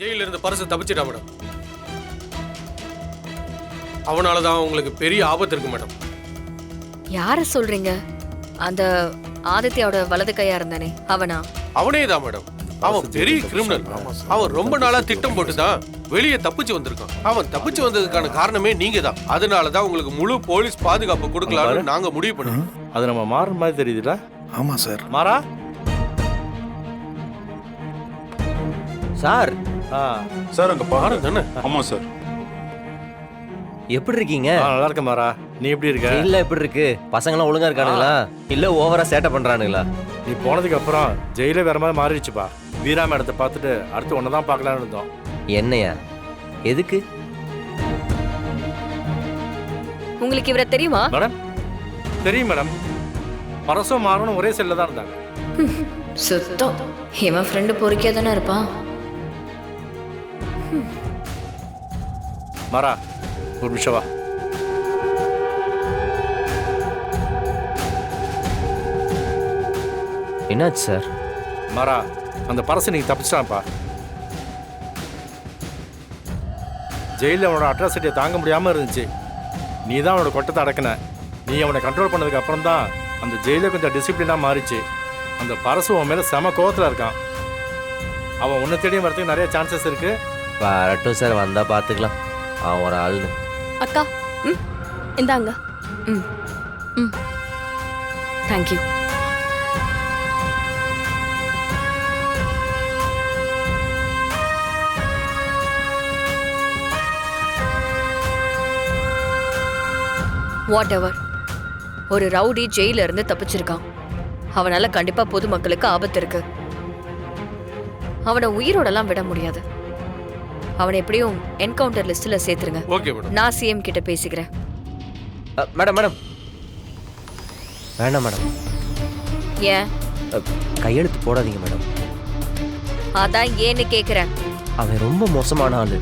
ஜெயில இருந்து பரசு தப்பிச்சிட்டா மேடம். அவனாலதான் உங்களுக்கு பெரிய ஆபத்து இருக்கு மேடம். யார சொல்றீங்க? அந்த ஆதித்யாவோட வலது கையா இருந்தானே அவனா? அவனே தான் மேடம். அவன் பெரிய கிரிமினல். அவன் ரொம்ப நாளா திட்டம் போட்டுதான் வெளியே தப்பிச்சு வந்திருக்கான். அவன் தப்பிச்சு வந்ததுக்கான காரணமே நீங்க தான். அதனாலதான் உங்களுக்கு முழு போலீஸ் பாதுகாப்பு கொடுக்கலாம்னு நாங்க முடிவு பண்ணோம். அது நம்ம மாறுற மாதிரி தெரியுதுல? ஆமா சார். மாறா சார். சார் அங்க பாரு தானே? ஆமா சார். எப்படி இருக்கீங்க? நல்லா இருக்க மாறா. நீ எப்படி இருக்க? இல்ல எப்படி இருக்கு? பசங்களாம் ஒழுங்கா இருக்கானுங்களா இல்ல ஓவரா சேட்டை பண்றானுங்களா? நீ போனதுக்கு அப்புறம் ஜெயில வேற மாதிரி மாறிடுச்சுப்பா. வீரா மேடத்தை பார்த்துட்டு அடுத்து ஒன்னதான் பார்க்கலான்னு இருந்தோம். என்னையா? எதுக்கு? உங்களுக்கு இவரை தெரியுமா? மேடம் தெரியும் மேடம். பரசும் மாறணும் ஒரே செல்ல தான் இருந்தாங்க. சுத்தம். இவன் ஃப்ரெண்டு பொறுக்கியா தானே இருப்பான். மாறா ஒரு நிமிஷம் வா. என்னாச்சு சார்? மாறா அந்த பரசு நீங்க தப்பிச்சிட்டான்ப்பா. ஜெயிலில் அவனோட அட்ராசிட்டியை தாங்க முடியாமல் இருந்துச்சு. நீ தான் அவனோட கொட்டத்தை அடக்கின. நீ அவனை கண்ட்ரோல் பண்ணதுக்கு அப்புறம் தான் அந்த ஜெயிலே கொஞ்சம் டிசிப்ளினாக மாறிச்சு. அந்த பரசு உன் மேலே செம கோவத்தில் இருக்கான். அவன் உன்னை தேடியும் வரதுக்கு நிறைய சான்சஸ் இருக்கு. வரட்டும் சார், வந்தா பார்த்துக்கலாம். அவன் ஒரு ஆளுன்னு. அக்கா இந்தாங்க. தேங்க்யூ. What ever. ஒரு ரவுடி ஜெயில இருந்து தப்பிச்சிருக்கான். அவனால கண்டிப்பா பொதுமக்களுக்கு ஆபத்து இருக்கு. அவனை உயிரோடலாம் விட முடியாது. அவனை எப்படியும் என்கவுண்டர் லிஸ்ட்ல சேர்த்துருங்க. Okay madam. நான் சிஎம் கிட்ட பேசிக்கிறேன். மேடம் மேடம் வேண்டாம் மேடம். ஏன்? கையெழுத்து போடாதீங்க மேடம். அதான் ஏன்னு கேக்குறேன். அவன் ரொம்ப மோசமான ஆளு.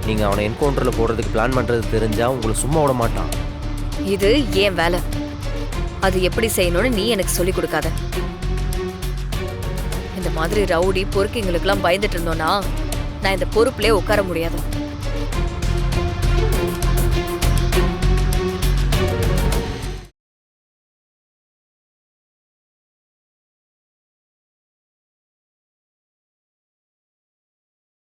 நீங்க அவனை என்கவுண்டர்ல போடுறதுக்கு பிளான் பண்றது தெரிஞ்சா உங்களை சும்மா விட மாட்டான். இது ஏன் வேலை. அது எப்படி செய்யணும்னு நீ எனக்கு சொல்லி கொடுக்காத. இந்த மாதிரி ரவுடி பொறுக்கிங்களுக்கெல்லாம் பயந்துட்டு இருந்தோம்னா நான் இந்த பொறுப்புலயே உட்கார முடியாது.